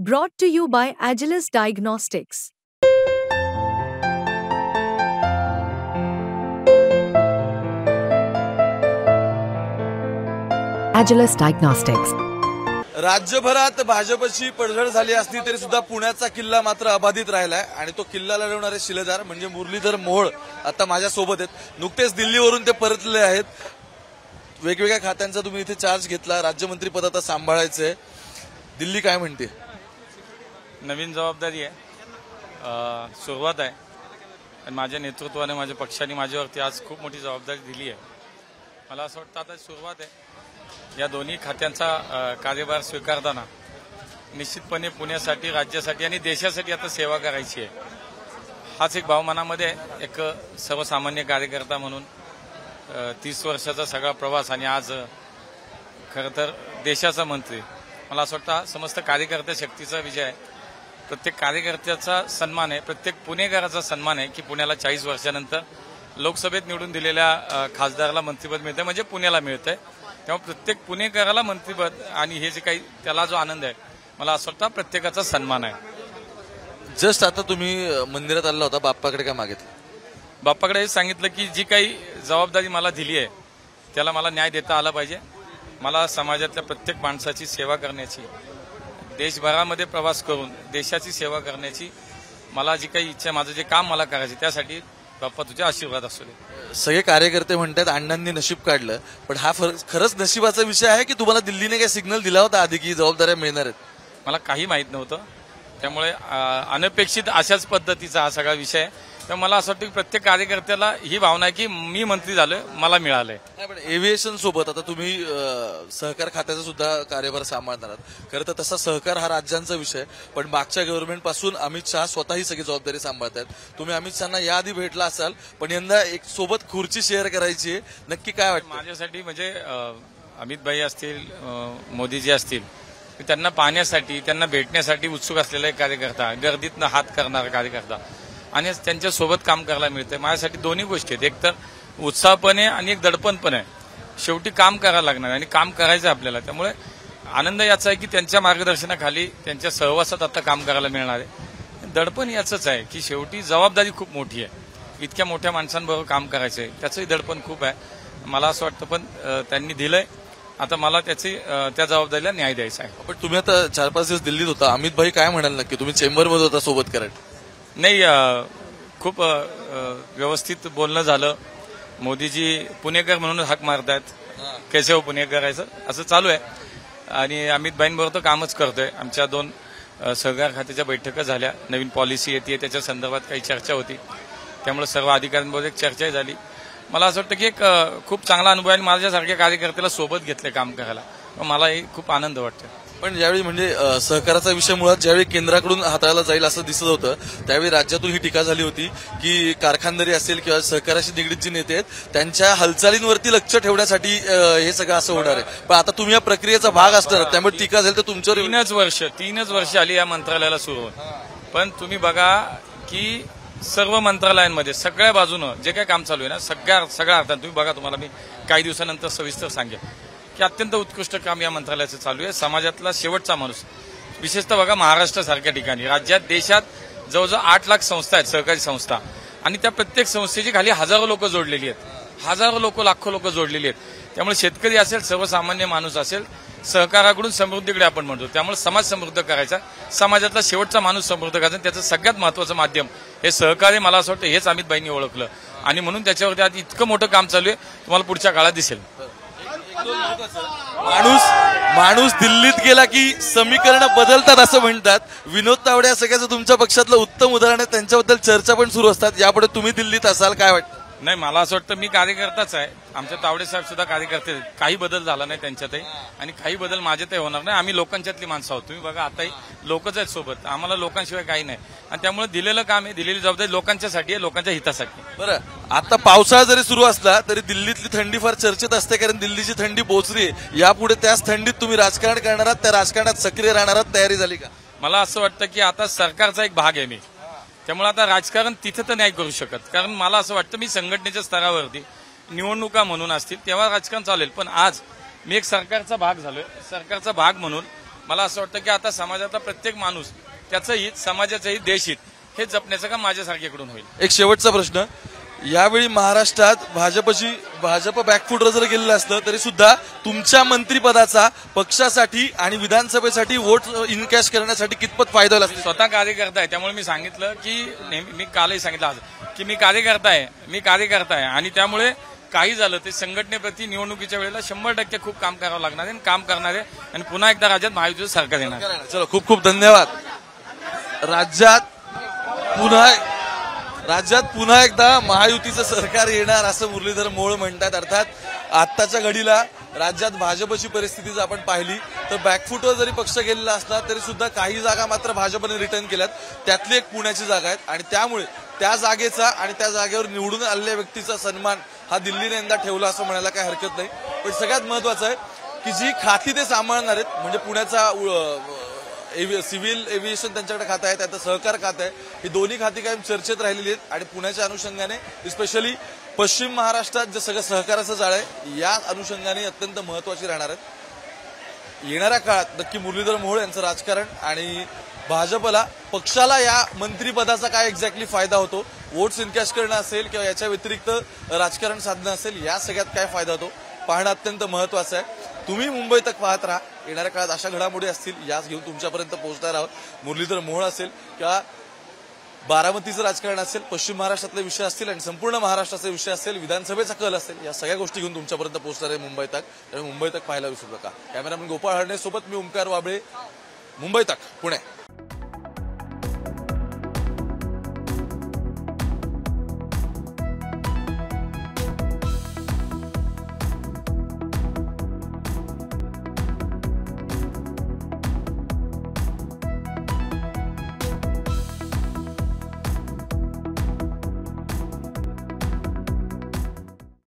Brought to you by Agilus Diagnostics. Agilus Diagnostics. राज्यभरात भाजपची पडझड झाली असली तरी सुद्धा पुण्याचा किल्ला मात्र अबाधित राहिलाय आणि तो किल्ला लढवणारे शिलेदार म्हणजे मुरलीधर मोहोळ आता माझ्या सोबत आहेत। नुकतेच दिल्लीवरून ते परतले आहेत। वेगवेगळ्या खात्यांचा तुम्ही इथे चार्ज घेतला, राज्यमंत्री पद आता सांभाळायचंय। दिल्ली काय म्हणते? नवीन जबाबदारी आहे, सुरुवात आहे आणि माझ्या नेतृत्वाने माझ्या पक्षाने माझ्यावरती आज खूप मोठी जबाबदारी दिली आहे। मला असं वाटतं आता सुरुवात आहे। या दोन्ही खात्यांचा कार्यभार स्वीकारताना निश्चितपणे पुण्यासाठी, राज्यासाठी आणि देशासाठी आता सेवा करायची आहे। हाच एक भाव मनामध्ये एक सर्वसामान्य कार्यकर्ता म्हणून 30 वर्षाचा सगळा प्रवास आणि आज खरं तर देशाचा मंत्री, मला असं वाटतं समस्त कार्यकर्त्या शक्तीचा विजय आहे। प्रत्येक कार्यकर्त्याचा सन्मान आहे, प्रत्येक पुणेकराचा सन्मान आहे की पुण्याला 40 वर्षानंतर लोकसभेत निवडून दिलेल्या खासदाराला मंत्रिपद मिळतंय, म्हणजे पुण्याला मिळतंय। तेव्हा प्रत्येक पुणेकराला मंत्रिपद आणि हे जे काही त्याला जो आनंद आहे, मला असं वाटतं प्रत्येकाचा सन्मान आहे। जस्ट आता तुम्ही मंदिरात आला होता, बाप्पाकडे काय मागितलं? बाप्पाकडे हे सांगितलं की जी काही जबाबदारी मला दिली आहे त्याला मला न्याय देता आला पाहिजे। मला समाजातल्या प्रत्येक माणसाची सेवा करण्याची, देशभरामध्ये प्रवास करून देशाची सेवा करण्याची मला जी काही इच्छा, माझं जे काम मला करायचे, त्यासाठी बाप्पा तुझे आशीर्वाद असू दे। सगळे कार्यकर्ते म्हणतात अण्णांनी नशीब काढलं, पण हा खरंच नशिबाचा विषय आहे की तुम्हाला दिल्लीने काय सिग्नल दिला होता आधी की जबाबदाऱ्या मिळणार आहेत? मला काही माहित नव्हतं, त्यामुळे अनपेक्षित अशाच पद्धतीचा हा सगळा विषय आहे। तर मला असं वाटतं की प्रत्येक कार्यकर्त्याला ही भावना आहे की मी मंत्री झालोय, मला मिळालंय। पण एव्हिएशन सोबत आता तुम्ही सहकार खात्याचा सुद्धा कार्यभार सांभाळणार आहात। खरं तर तसा सहकार हा राज्यांचा विषय, पण मागच्या गव्हर्नमेंट पासून अमित शहा स्वतः ही सगळी जबाबदारी सांभाळतात। तुम्ही अमित शहांना याआधी भेटला असाल, पण यंदा एक सोबत खुर्ची शेअर करायची आहे, नक्की काय वाटतं? माझ्यासाठी म्हणजे अमित भाई असतील, मोदीजी असतील, त्यांना पाहण्यासाठी, त्यांना भेटण्यासाठी उत्सुक असलेला एक कार्यकर्ता, गर्दीतनं हात करणारा कार्यकर्ता आणि त्यांच्या सोबत काम करायला मिळतंय। माझ्यासाठी दोन्ही गोष्टी आहेत, एक तर उत्साह पण आहे आणि एक दडपण पण आहे। शेवटी काम करायला लागणार आणि काम करायचं आपल्याला, त्यामुळे आनंद याचा आहे की त्यांच्या मार्गदर्शनाखाली, त्यांच्या सहवासात आता काम करायला मिळणार आहे। दडपण याचंच आहे की शेवटी जबाबदारी खूप मोठी आहे, इतक्या मोठ्या माणसांबरोबर काम करायचंय, त्याचंही दडपण खूप आहे। मला असं वाटतं पण त्यांनी दिलंय, आता मला त्या जबाबदारीला न्याय द्यायचा आहे। पण तुम्ही आता 4-5 दिवस दिल्लीत होता, अमित भाई काय म्हणाल नक्की? तुम्ही चेंबरमध्ये होता सोबत करायला? नाही, खूप व्यवस्थित बोलणं झालं। मोदीजी पुणेकर म्हणून हाक मारतायत, कैसे हो पुणेकर असं चालू आहे आणि अमित भाईंबरोबर तर कामच करतोय। आमच्या 2 सहकार खात्याच्या बैठका झाल्या, नवीन पॉलिसी येते त्याच्या संदर्भात काही चर्चा होती, त्यामुळे सर्व अधिकाऱ्यांबरोबर एक चर्चाही झाली। मला असं वाटतं की एक खूप चांगला अनुभव आहे, माझ्यासारख्या कार्यकर्त्याला सोबत घेतले काम करायला, मलाही खूप आनंद वाटतो। पण ज्यावेळी म्हणजे सहकाराचा विषय मुळात ज्यावेळी केंद्राकडून हाताळला जाईल असं दिसत होतं, त्यावेळी राज्यातून ही टीका झाली होती की कारखानदारी असेल किंवा सहकाराशी निगडीत जी नेते आहेत त्यांच्या हालचालींवरती लक्ष ठेवण्यासाठी हे सगळं असं होणार आहे। पण आता तुम्ही या प्रक्रियेचा भाग असणार, त्यामुळे टीका झाली तर तुमच्यावर 3च वर्ष आली या मंत्रालयाला सुरू होऊन, पण तुम्ही बघा की सर्व मंत्रालयांमध्ये सगळ्या बाजूनं जे काही काम चालू आहे ना, सगळ्या अर्थात तुम्ही बघा, तुम्हाला मी काही दिवसानंतर सविस्तर सांगेन की अत्यंत उत्कृष्ट काम या मंत्रालयाचं चालू आहे। समाजातला शेवटचा माणूस, विशेषतः बघा महाराष्ट्रासारख्या ठिकाणी, राज्यात, देशात जवळजवळ 8 लाख संस्था आहेत, सहकारी संस्था, आणि त्या प्रत्येक संस्थेची खाली हजारो लोक जोडलेली आहेत, हजारो लोक, लाखो लोक जोडलेली आहेत। त्यामुळे शेतकरी असेल, सर्वसामान्य माणूस असेल, सहकाराकडून समृद्धीकडे आपण म्हणतो, त्यामुळे समाज समृद्ध करायचा, समाजातला शेवटचा माणूस समृद्ध करायचा, त्याचं सगळ्यात महत्वाचं माध्यम हे सहकार्य। मला असं वाटतं हेच अमित भाईंनी ओळखलं आणि म्हणून त्याच्यावरती आज इतकं मोठं काम चालू आहे, तुम्हाला पुढच्या काळात दिसेल। माणूस दिल्लीत गेला की समीकरण बदलतात असं म्हणतात। विनोद तावडे या सगळ्याचं तुमच्या पक्षातलं उत्तम उदाहरण आहे, त्यांच्याबद्दल चर्चा पण सुरू असतात। यापुढे तुम्ही दिल्लीत असाल, काय वाटतं? नाही, मला असं वाटतं मी कार्यकर्ताच आहे, आमच्या तावडे साहेब सुद्धा कार्यकर्ते आहेत, काही बदल झाला नाही त्यांच्यातही आणि काही बदल माझ्यातही होणार नाही। आम्ही लोकांच्यातली माणसं आहोत, तुम्ही बघा आताही लोकच आहेत सोबत, आम्हाला लोकांशिवाय काही नाही आणि त्यामुळे दिलेलं काम आहे, दिलेली जबाबदारी लोकांच्यासाठी आहे, लोकांच्या हितासाठी। बरं, आता पावसाळा जरी सुरू असला तरी दिल्लीतली थंडी फार चर्चेत असते, कारण दिल्लीची थंडी पोहोचली आहे। यापुढे त्याच थंडीत तुम्ही राजकारण करणार आहात, त्या राजकारणात सक्रिय राहणार आहात, तयारी झाली का? मला असं वाटतं की आता सरकारचा एक भाग आहे मी, त्यामुळे आता राजकारण तिथे तर नाही करू शकत, कारण मला असं वाटतं मी संघटनेच्या स्तरावरती निवडणुका म्हणून असतील तेव्हा राजकारण चालेल, पण आज मी एक सरकारचा भाग झालोय। सरकारचा भाग म्हणून मला असं वाटतं की आता समाजातला प्रत्येक माणूस त्याचं हित, समाजाचं हित, देश हित हे जपण्याचं काम माझ्यासारख्याकडून होईल. एक शेवटचा प्रश्न, यावेळी महाराष्ट्रात भाजप बॅकफुटर जर गेलेलं असलं तरी सुद्धा तुमच्या मंत्रिपदाचा पक्षासाठी आणि विधानसभेसाठी वोट इनकॅश करण्यासाठी कितपत फायदा होईल? स्वतः कार्यकर्ता आहे, त्यामुळे मी सांगितलं की मी कालही सांगितलं आज की मी कार्यकर्ता आहे आणि त्यामुळे काही झालं ते संघटनेप्रती निवडणुकीच्या वेळेला 100% खूप काम करावं लागणार आहे आणि काम करणार आहे आणि पुन्हा एकदा राज्यात महायुतीचं सरकार येणार. चलो, खूप खूप धन्यवाद. राज्यात पुन्हा एकदा महायुतीचं सरकार येणार असं मुरलीधर मोहोळ म्हणतात. अर्थात आत्ताच्या घडीला राज्यात भाजपची परिस्थिती जर आपण पाहिली तर बॅकफुटवर जरी पक्ष गेलेला असला तरी सुद्धा काही जागा मात्र भाजपने रिटर्न केल्यात. त्यातली एक पुण्याची जागा आहे आणि त्यामुळे त्या जागेचा आणि त्या जागेवर निवडून आलेल्या व्यक्तीचा सन्मान हा दिल्लीने यंदा ठेवला असं म्हणायला काही हरकत नाही. पण सगळ्यात महत्वाचं आहे की जी खाती ते सांभाळणार आहेत, म्हणजे पुण्याचा सिव्हिल एव्हिएशन त्यांच्याकडे खातं आहे, त्याचं सहकार खातं आहे, ही दोन्ही खाती कायम चर्चेत राहिलेली आहेत आणि पुण्याच्या अनुषंगाने स्पेशली पश्चिम महाराष्ट्रात जे सगळं सहकाराचं जाळ आहे या अनुषंगाने अत्यंत महत्वाची राहणार आहेत. येणाऱ्या काळात नक्की मुरलीधर मोहोळ यांचं राजकारण आणि भाजपला, पक्षाला या मंत्रिपदाचा काय एक्झॅक्टली फायदा होतो, वोट्स इनकॅश करणं असेल किंवा याच्या व्यतिरिक्त राजकारण साधणं असेल, या सगळ्यात काय फायदा होतो पाहणं अत्यंत महत्वाचं आहे. तुम्ही मुंबई तक पाहत राहा. येणाऱ्या काळात अशा घडामोडी असतील याच घेऊन तुमच्यापर्यंत पोहोचणार आहोत. मुरलीधर मोहोळ असेल किंवा बारामतीचं राजकारण असेल, पश्चिम महाराष्ट्रातले विषय असतील आणि संपूर्ण महाराष्ट्राचे विषय असेल, विधानसभेचा कल असेल, या सगळ्या गोष्टी घेऊन तुमच्यापर्यंत पोहोचणार आहे मुंबई तक. त्यामुळे मुंबई तक पाहायला विसरू नका. कॅमेरामन गोपाळ हरणे सोबत मी ओमकार वाबळे, मुंबई तक, पुणे.